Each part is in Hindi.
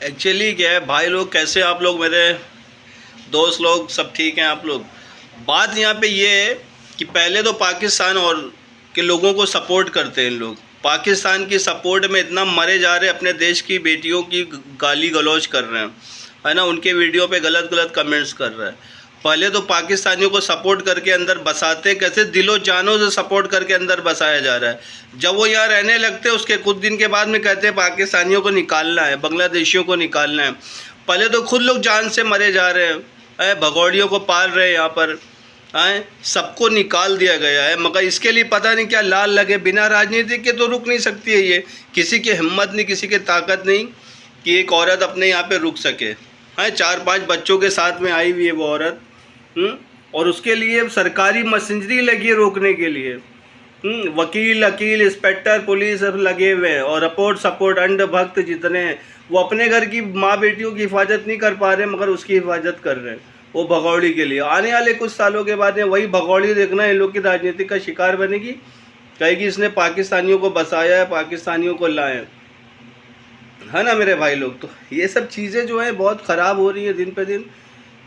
एक्चुअली क्या है भाई लोग, कैसे आप लोग, मेरे दोस्त लोग सब ठीक हैं आप लोग। बात यहाँ पे ये है कि पहले तो पाकिस्तान और के लोगों को सपोर्ट करते हैं लोग। पाकिस्तान की सपोर्ट में इतना मरे जा रहे हैं, अपने देश की बेटियों की गाली गलौज कर रहे हैं, है ना। उनके वीडियो पे गलत गलत कमेंट्स कर रहे हैं। पहले तो पाकिस्तानियों को सपोर्ट करके अंदर बसाते, कैसे दिलो जानों से सपोर्ट करके अंदर बसाया जा रहा है। जब वो यहाँ रहने लगते हैं उसके कुछ दिन के बाद में कहते हैं पाकिस्तानियों को निकालना है, बांग्लादेशियों को निकालना है। पहले तो खुद लोग जान से मरे जा रहे हैं, भगौड़ियों को पाल रहे हैं यहाँ पर, हैं सबको निकाल दिया गया है। मगर इसके लिए पता नहीं क्या लाल लगे। बिना राजनीति के तो रुक नहीं सकती है ये। किसी की हिम्मत नहीं, किसी की ताकत नहीं कि एक औरत अपने यहाँ पे रुक सके। हैं 4-5 बच्चों के साथ में आई हुई है वो औरत, और उसके लिए सरकारी मशीनरी लगी है रोकने के लिए। वकील, अकील, इंस्पेक्टर, पुलिस सब लगे हुए हैं, और रिपोर्ट सपोर्ट अंधभक्त जितने हैं वो अपने घर की माँ बेटियों की हिफाजत नहीं कर पा रहे, मगर उसकी हिफाजत कर रहे हैं वो भगौड़ी के लिए। आने वाले कुछ सालों के बाद में वही भगौड़ी देखना इन लोग की राजनीति का शिकार बनेगी, कहेगी इसने पाकिस्तानियों को बसाया है, पाकिस्तानियों को लाए, है ना मेरे भाई लोग। तो ये सब चीज़ें जो है बहुत ख़राब हो रही है दिन पे दिन,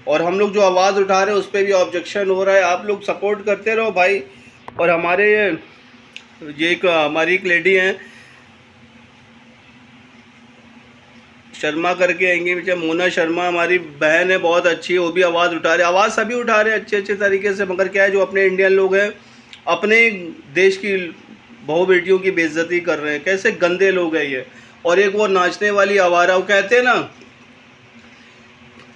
और हम लोग जो आवाज़ उठा रहे हैं उस पर भी ऑब्जेक्शन हो रहा है। आप लोग सपोर्ट करते रहो भाई। और हमारे ये हमारी एक लेडी हैं शर्मा करके आएंगे, बेचा मोना शर्मा, हमारी बहन है, बहुत अच्छी है, वो भी आवाज़ उठा रहे हैं। आवाज़ सभी उठा रहे हैं अच्छे अच्छे तरीके से, मगर क्या है जो अपने इंडियन लोग हैं अपने देश की बहू बेटियों की बेइज्जती कर रहे हैं। कैसे गंदे लोग हैं ये। और एक वो नाचने वाली आवारा, वो कहते हैं ना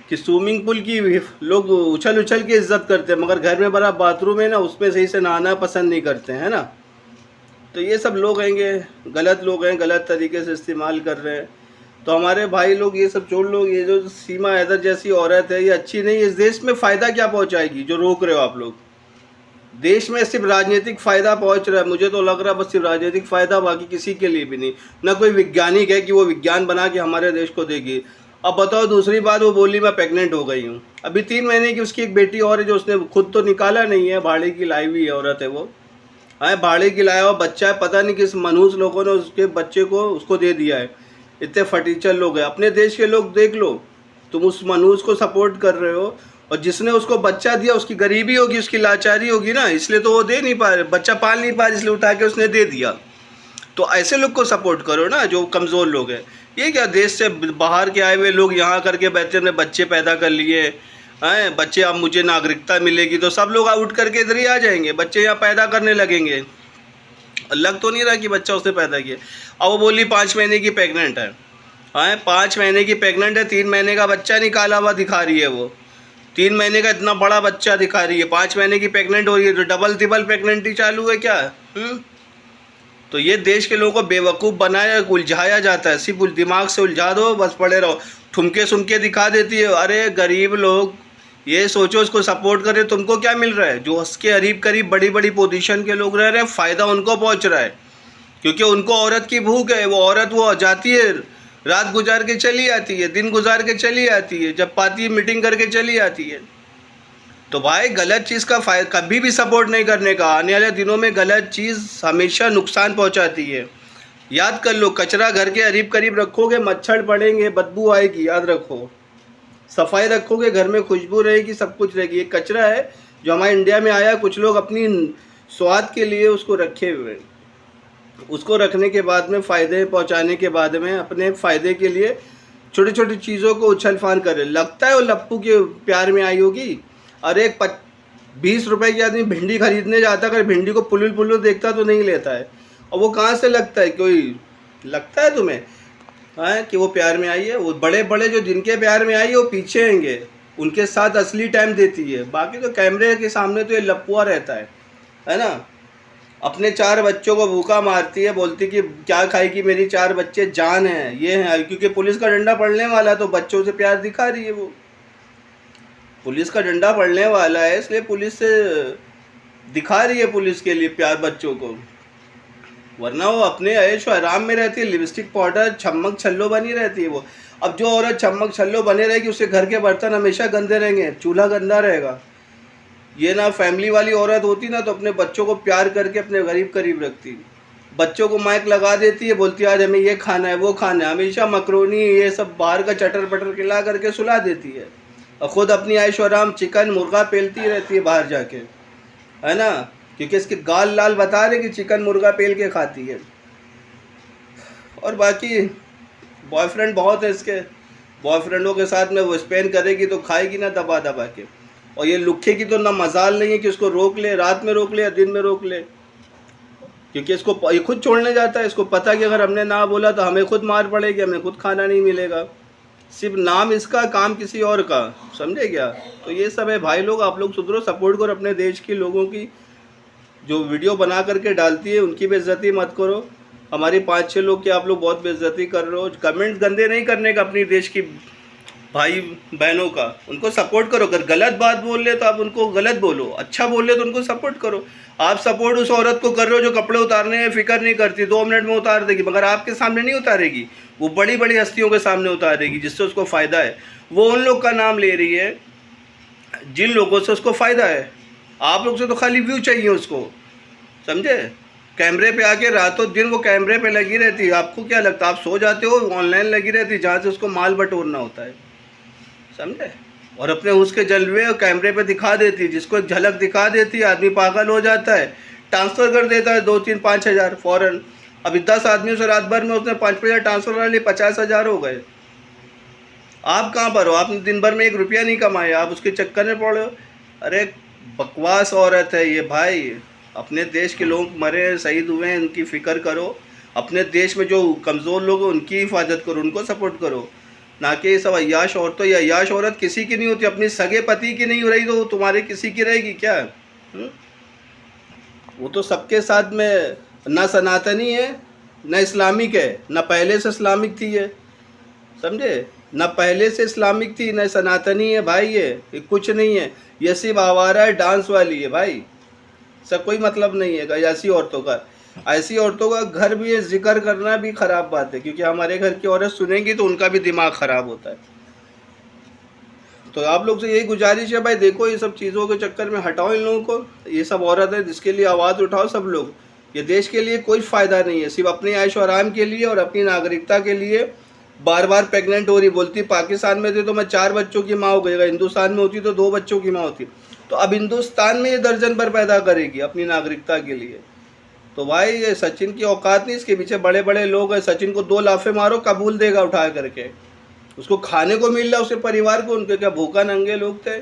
कि स्विमिंग पूल की लोग उछल उछल के इज्जत करते हैं, मगर घर में बड़ा बाथरूम है ना, उसमें सही से नहाना पसंद नहीं करते हैं, है ना। तो ये सब लोग हैंगे, गलत लोग हैं, गलत तरीके से इस्तेमाल कर रहे हैं। तो हमारे भाई लोग ये सब छोड़ लो। ये जो सीमा हैदर जैसी औरत है ये अच्छी नहीं है। इस देश में फ़ायदा क्या पहुंचाएगी जो रोक रहे हो आप लोग। देश में सिर्फ राजनीतिक फ़ायदा पहुंच रहा है, मुझे तो लग रहा है बस सिर्फ राजनीतिक फ़ायदा, बाकी किसी के लिए भी नहीं। ना कोई वैज्ञानिक है कि वो विज्ञान बना के हमारे देश को देगी। अब बताओ, दूसरी बात वो बोली मैं प्रेग्नेंट हो गई हूँ। अभी 3 महीने की उसकी एक बेटी और है जो उसने खुद तो निकाला नहीं है, भाड़े की लाई हुई है औरत है वो। हाँ, भाड़े की लाया हुआ बच्चा है, पता नहीं किस मनहूस लोगों ने उसके बच्चे को उसको दे दिया है। इतने फटीचर लोग हैं। अपने देश के लोग देख लो, तुम उस मनहूस को सपोर्ट कर रहे हो, और जिसने उसको बच्चा दिया उसकी गरीबी होगी, उसकी लाचारी होगी ना, इसलिए तो वो दे नहीं पा रहे, बच्चा पाल नहीं पा रहे, इसलिए उठा के उसने दे दिया। तो ऐसे लोग को सपोर्ट करो ना जो कमज़ोर लोग हैं। ये क्या देश से बाहर के आए हुए लोग यहाँ करके बैठे, ने बच्चे पैदा कर लिए हैं, बच्चे अब मुझे नागरिकता मिलेगी तो सब लोग उठ करके इधर ही आ जाएंगे, बच्चे यहाँ पैदा करने लगेंगे। लग तो नहीं रहा कि बच्चा उसने पैदा किया। अब वो बोली 5 महीने की प्रेग्नेंट है। हाँ, 5 महीने की प्रेग्नेंट है, 3 महीने का बच्चा निकाला हुआ दिखा रही है वो। 3 महीने का इतना बड़ा बच्चा दिखा रही है, 5 महीने की प्रेग्नेंट हो रही है, तो डबल ट्रिपल प्रेगनेंटी चालू है क्या। तो ये देश के लोगों को बेवकूफ़ बनाया, उलझाया जाता है। सिर्फ दिमाग से उलझा दो, बस पड़े रहो, ठुमके सुमके दिखा देती है। अरे गरीब लोग, ये सोचो उसको सपोर्ट करे, तुमको क्या मिल रहा है। जो उसके करीब करीब बड़ी बड़ी पोजीशन के लोग रह रहे हैं, फ़ायदा उनको पहुंच रहा है, क्योंकि उनको औरत की भूख है। वो औरत वो जाती है, रात गुजार के चली आती है, दिन गुजार के चली आती है, जब पाती है मीटिंग करके चली आती है। तो भाई गलत चीज़ का कभी भी सपोर्ट नहीं करने का। आने वाले दिनों में गलत चीज़ हमेशा नुकसान पहुंचाती है। याद कर लो, कचरा घर के करीब करीब रखोगे, मच्छर पड़ेंगे, बदबू आएगी, याद रखो। सफाई रखोगे, घर में खुशबू रहेगी, सब कुछ रहेगी। ये कचरा है जो हमारे इंडिया में आया, कुछ लोग अपनी स्वाद के लिए उसको रखे हुए, उसको रखने के बाद में फ़ायदे पहुंचाने के बाद में अपने फ़ायदे के लिए छोटी छोटी चीज़ों को उछल फान करे। लगता है वो लप्पू के प्यार में आई होगी। अरे 20 रुपए की आदमी भिंडी खरीदने जाता, अगर भिंडी को पुल्लू पुल्लू देखता तो नहीं लेता है। और वो कहाँ से लगता है, कोई लगता है तुम्हें है कि वो प्यार में आई है। वो बड़े बड़े जो जिनके प्यार में आई है वो पीछे आएंगे, उनके साथ असली टाइम देती है। बाकी तो कैमरे के सामने तो ये लपुआ रहता है ना। अपने 4 बच्चों को भूखा मारती है, बोलती कि क्या खाएगी मेरी 4 बच्चे, जान है ये है। क्योंकि पुलिस का डंडा पड़ने वाला तो बच्चों से प्यार दिखा रही है। वो पुलिस का डंडा पड़ने वाला है इसलिए पुलिस से दिखा रही है, पुलिस के लिए प्यार बच्चों को। वरना वो अपने ऐश आराम में रहती है, लिपस्टिक पाउडर छमक छल्लो बनी रहती है वो। अब जो औरत छमक छल्लो बने रहेगी उसके घर के बर्तन हमेशा गंदे रहेंगे, चूल्हा गंदा रहेगा। ये ना फैमिली वाली औरत होती ना तो अपने बच्चों को प्यार करके अपने गरीब करीब रखती। बच्चों को माइक लगा देती है, बोलती है आज हमें ये खाना है वो खाना है, हमेशा मकरोनी ये सब बाहर का चटर पटर खिला करके सुला देती है, और ख़ुद अपनी ऐशो आराम चिकन मुर्गा पेलती रहती है बाहर जाके, है ना, क्योंकि इसके गाल लाल बता रहे कि चिकन मुर्गा पेल के खाती है। और बाकी बॉयफ्रेंड बहुत है इसके, बॉयफ्रेंडों के साथ में वो स्पेंड करेगी तो खाएगी ना दबा दबा के। और ये लुखे की तो ना मजाल नहीं है कि उसको रोक ले, रात में रोक ले या दिन में रोक ले, क्योंकि इसको ये खुद छोड़ने जाता है। इसको पता कि अगर हमने ना बोला तो हमें खुद मार पड़ेगी, हमें खुद खाना नहीं मिलेगा। सिर्फ नाम इसका, काम किसी और का, समझे क्या। तो ये सब है भाई लोग, आप लोग सुधरो, सपोर्ट करो अपने देश की लोगों की। जो वीडियो बना करके डालती है उनकी बेइज्जती मत करो। हमारी 5-6 लोग की आप लोग बहुत बेइज्जती कर रहे हो। कमेंट गंदे नहीं करने का अपनी देश की भाई बहनों का, उनको सपोर्ट करो। अगर गलत बात बोल ले तो आप उनको गलत बोलो, अच्छा बोल ले तो उनको सपोर्ट करो। आप सपोर्ट उस औरत को कर रहे हो जो कपड़े उतारने में फ़िक्र नहीं करती, 2 मिनट में उतार देगी, मगर आपके सामने नहीं उतारेगी, वो बड़ी बड़ी हस्तियों के सामने उतारेगी जिससे उसको फ़ायदा है। वो उन लोग का नाम ले रही है जिन लोगों से उसको फ़ायदा है। आप लोग से तो खाली व्यू चाहिए उसको, समझे। कैमरे पे आके रातों दिन वो कैमरे पे लगी रहती है। आपको क्या लगता है आप सो जाते हो, ऑनलाइन लगी रहती है जहाँ से उसको माल बटोरना होता है, समझे। और अपने उसके जलवे और कैमरे पे दिखा देती है, जिसको एक झलक दिखा देती है आदमी पागल हो जाता है, ट्रांसफ़र कर देता है 2-3-5 हज़ार फ़ौरन। अभी 10 आदमियों से रात भर में उसने 5-5 हज़ार ट्रांसफ़र कर लिए, 50 हज़ार हो गए। आप कहाँ पर हो, आपने दिन भर में 1 रुपया नहीं कमाया, आप उसके चक्कर में पड़े हो। अरे बकवास औरत है ये भाई। अपने देश के लोग मरे हैं, शहीद हुए हैं, उनकी फ़िक्र करो। अपने देश में जो कमज़ोर लोग हैं उनकी हिफाजत करो, उनको सपोर्ट करो, ना कि ये सब अय्याश औरतों। या अय्याश औरत किसी की नहीं होती, अपने सगे पति की नहीं हो रही तो तुम्हारे किसी की रहेगी क्या। वो तो सबके साथ में ना सनातनी है ना इस्लामिक है, ना पहले से इस्लामिक थी ये, समझे, ना पहले से इस्लामिक थी ना सनातनी है भाई। ये कुछ नहीं है, ये सिर्फ आवारा है, डांस वाली है भाई। सब कोई मतलब नहीं है ऐसी औरतों का। ऐसी औरतों का घर भी जिक्र करना भी ख़राब बात है, क्योंकि हमारे घर की औरत सुनेंगी तो उनका भी दिमाग ख़राब होता है। तो आप लोग से यही गुजारिश है भाई, देखो ये सब चीज़ों के चक्कर में हटाओ इन लोगों को। ये सब औरत है जिसके लिए आवाज़ उठाओ सब लोग। ये देश के लिए कोई फ़ायदा नहीं है, सिर्फ अपने ऐश और आराम के लिए और अपनी नागरिकता के लिए। बार बार प्रेग्नेंट हो रही, बोलती पाकिस्तान में थे तो मैं 4 बच्चों की माँ हो गई, हिंदुस्तान में होती तो 2 बच्चों की माँ होती। तो अब हिंदुस्तान में ये दर्जन भर पैदा करेगी अपनी नागरिकता के लिए। तो भाई ये सचिन की औकात नहीं, इसके पीछे बड़े बड़े लोग हैं। सचिन को 2 लाफे मारो कबूल देगा उठा करके। उसको खाने को मिल रहा है, उसके परिवार को, उनके क्या भूखा नंगे लोग थे,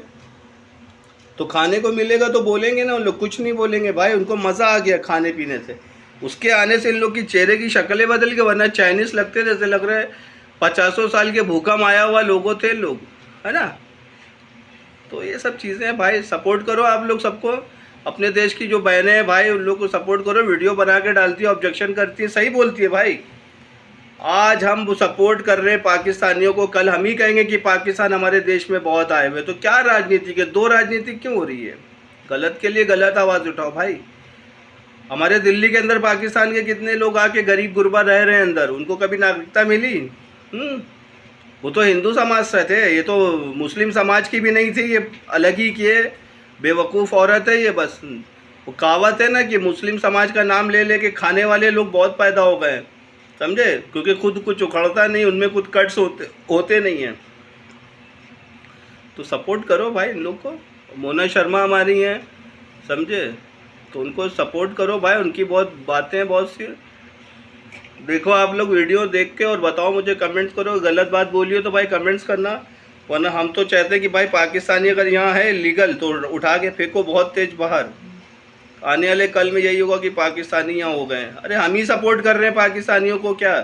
तो खाने को मिलेगा तो बोलेंगे ना उन लोग, कुछ नहीं बोलेंगे भाई। उनको मज़ा आ गया खाने पीने से, उसके आने से इन लोग की चेहरे की शक्लें बदल गई, वरना चाइनीज़ लगते जैसे लग रहे 50 साल के भूखा माया हुआ लोगों थे लोग, है ना। तो ये सब चीज़ें हैं भाई, सपोर्ट करो आप लोग सबको। अपने देश की जो बहनें हैं भाई उन लोग को सपोर्ट करो। वीडियो बना के डालती है, ऑब्जेक्शन करती है, सही बोलती है भाई। आज हम सपोर्ट कर रहे हैं पाकिस्तानियों को, कल हम ही कहेंगे कि पाकिस्तान हमारे देश में बहुत आए हुए। तो क्या राजनीति के 2 राजनीति क्यों हो रही है। गलत के लिए गलत आवाज़ उठाओ भाई। हमारे दिल्ली के अंदर पाकिस्तान के कितने लोग आके गरीब गुरबा रह रहे हैं अंदर, उनको कभी नागरिकता मिली। वो तो हिंदू समाज से थे, ये तो मुस्लिम समाज की भी नहीं थी, ये अलग ही किए। बेवकूफ़ औरत है ये। बस वो कहावत है ना कि मुस्लिम समाज का नाम ले लेके खाने वाले लोग बहुत पैदा हो गए, समझे, क्योंकि खुद कुछ उखड़ता नहीं, उनमें कुछ कट्स होते नहीं हैं। तो सपोर्ट करो भाई इन लोग को। मोना शर्मा हमारी हैं, समझे, तो उनको सपोर्ट करो भाई। उनकी बहुत बातें बहुत सी देखो आप लोग वीडियो देख के और बताओ मुझे, कमेंट्स करो। गलत बात बोली हो तो भाई कमेंट्स करना, वरना हम तो चाहते हैं कि भाई पाकिस्तानी अगर यहाँ है लीगल तो उठा के फेंको बहुत तेज बाहर। आने वाले कल में यही होगा कि पाकिस्तानी यहाँ हो गए। अरे हम ही सपोर्ट कर रहे हैं पाकिस्तानियों को, क्या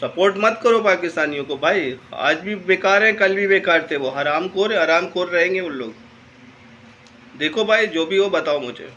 सपोर्ट मत करो पाकिस्तानियों को भाई। आज भी बेकार है, कल भी बेकार थे वो, हरामखोर रहेंगे उन लोग। देखो भाई जो भी हो बताओ मुझे।